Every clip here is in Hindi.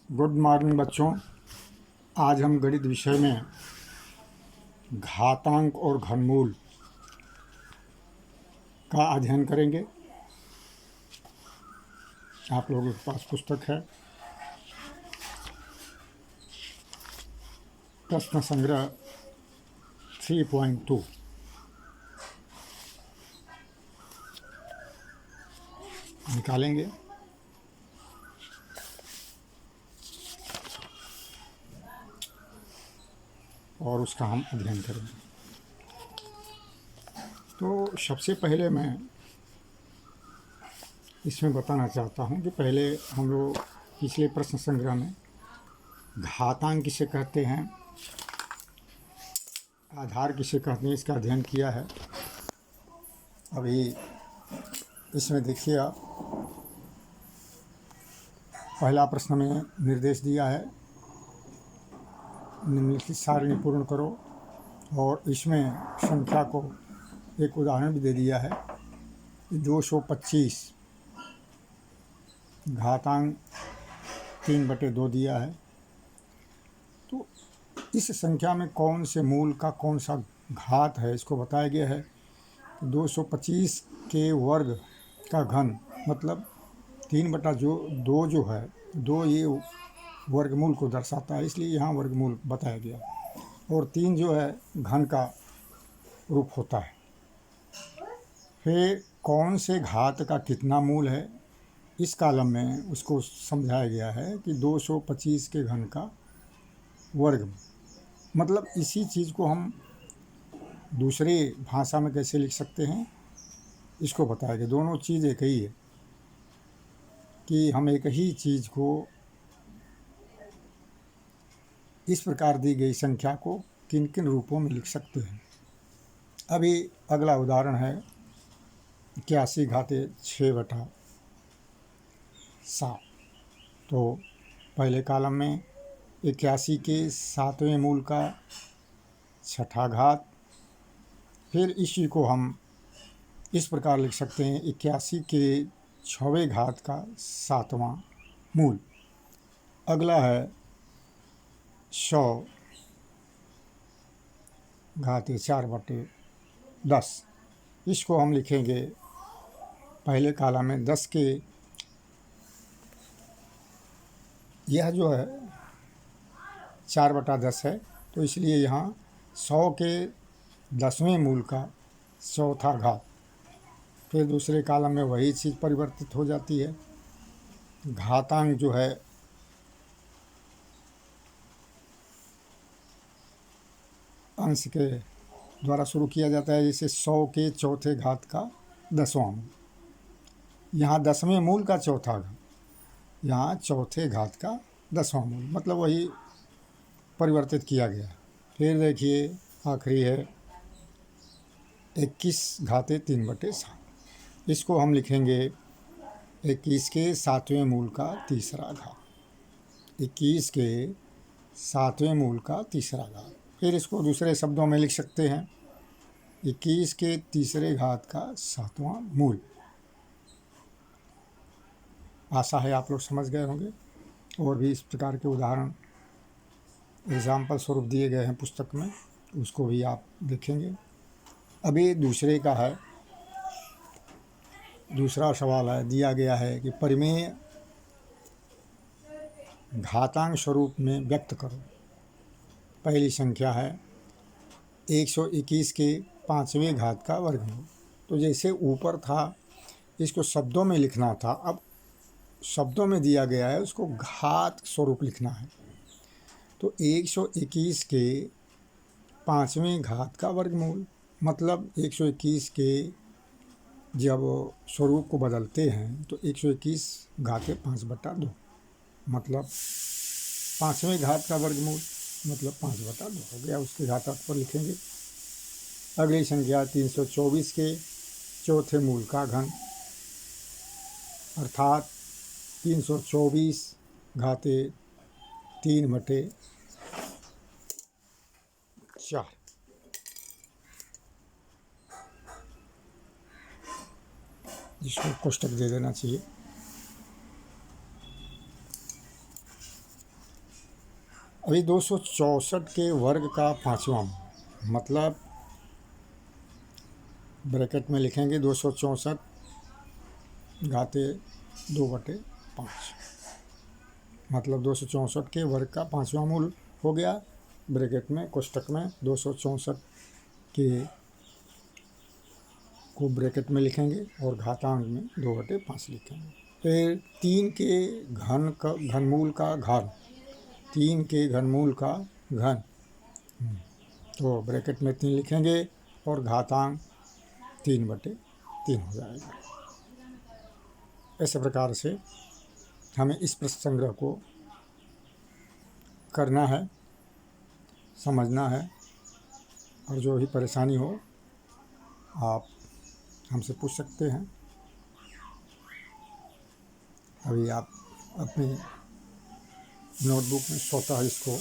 गुड मॉर्निंग बच्चों। आज हम गणित विषय में घातांक और घनमूल का अध्ययन करेंगे। आप लोगों के पास पुस्तक है प्रश्न संग्रह 3.2। निकालेंगे और उसका हम अध्ययन करेंगे। तो सबसे पहले मैं इसमें बताना चाहता हूँ कि पहले हम लोग पिछले प्रश्न संग्रह में घातांक किसे कहते हैं, आधार किसे कहते हैं, इसका अध्ययन किया है। अभी इसमें देखिए आप, पहला प्रश्न में निर्देश दिया है निम्नलिखित सारणी पूर्ण करो, और इसमें संख्या को एक उदाहरण भी दे दिया है। 225 घातांक 3/2 दिया है। तो इस संख्या में कौन से मूल का कौन सा घात है इसको बताया गया है। 225 के वर्ग का घन मतलब 3/2 जो है, 2 ये वर्गमूल को दर्शाता है, इसलिए यहाँ वर्गमूल बताया गया। और 3 जो है घन का रूप होता है। फिर कौन से घात का कितना मूल है, इस कॉलम में उसको समझाया गया है कि 225 के घन का वर्ग। मतलब इसी चीज़ को हम दूसरे भाषा में कैसे लिख सकते हैं, इसको बताया गया। दोनों चीज़ एक ही है कि हम एक ही चीज़ को इस प्रकार दी गई संख्या को किन किन रूपों में लिख सकते हैं। अभी अगला उदाहरण है 81 घाते 6/7। तो पहले कॉलम में 81 के 7वें मूल का छठा घात। फिर इसी को हम इस प्रकार लिख सकते हैं 81 के 6वें घात का 7वां मूल। अगला है 100 घाते 4/10। इसको हम लिखेंगे पहले कॉलम में 10 के, यह जो है 4/10 है, तो इसलिए यहाँ 100 के 10वें मूल का चौथा घात। फिर दूसरे कॉलम में वही चीज़ परिवर्तित हो जाती है। घातांक जो है अंश के द्वारा शुरू किया जाता है, जैसे 100 के चौथे घात का 10वां मूल। यहाँ 10वें मूल का चौथा घात, यहाँ चौथे घात का 10वां मूल, मतलब वही परिवर्तित किया गया। फिर देखिए आखिरी है 21 घाते 3/7। इसको हम लिखेंगे 21 के 7वें मूल का तीसरा घात। 21 के 7वें मूल का तीसरा घात। फिर इसको दूसरे शब्दों में लिख सकते हैं 21 के तीसरे घात का 7वां मूल। आशा है आप लोग समझ गए होंगे। और भी इस प्रकार के उदाहरण एग्जाम्पल स्वरूप दिए गए हैं पुस्तक में, उसको भी आप देखेंगे। अभी दूसरे का है, दूसरा सवाल है, दिया गया है कि परिमेय घातांक स्वरूप में व्यक्त करो। पहली संख्या है 121 के 5वें घात का वर्गमूल। तो जैसे ऊपर था इसको शब्दों में लिखना था, अब शब्दों में दिया गया है उसको घात स्वरूप लिखना है। तो 121 के 5वें घात का वर्गमूल मतलब 121 के जब स्वरूप को बदलते हैं तो 121 घाते 5/2, मतलब 5वें घात का वर्गमूल मतलब 5/2 हो गया। उसके घातांक पर लिखेंगे। अगली संख्या 324 के चौथे मूल का घन, अर्थात 324 घाते 3/4, जिसको कोष्टक दे देना चाहिए। अभी 264 के वर्ग का पाँचवां मतलब ब्रैकेट में लिखेंगे 264 घाते 2/5 मतलब 264 के वर्ग का पाँचवां मूल हो गया। ब्रैकेट में कोष्टक में 264 के को ब्रैकेट में लिखेंगे और घातांक में 2/5 लिखेंगे। फिर 3 के घनमूल का घन, 3 के घनमूल का घन, तो ब्रैकेट में 3 लिखेंगे और घातांक 3/3 हो जाएगा। ऐसे प्रकार से हमें इस प्रश्न संग्रह को करना है, समझना है, और जो भी परेशानी हो आप हमसे पूछ सकते हैं। अभी आप अपने नोटबुक में स्वतः इसको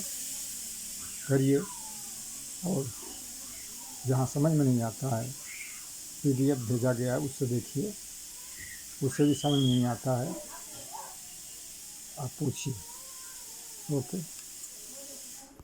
करिए और जहाँ समझ में नहीं आता है PDF भेजा गया है उससे देखिए, उससे भी समझ में नहीं आता है आप पूछिए। ओके।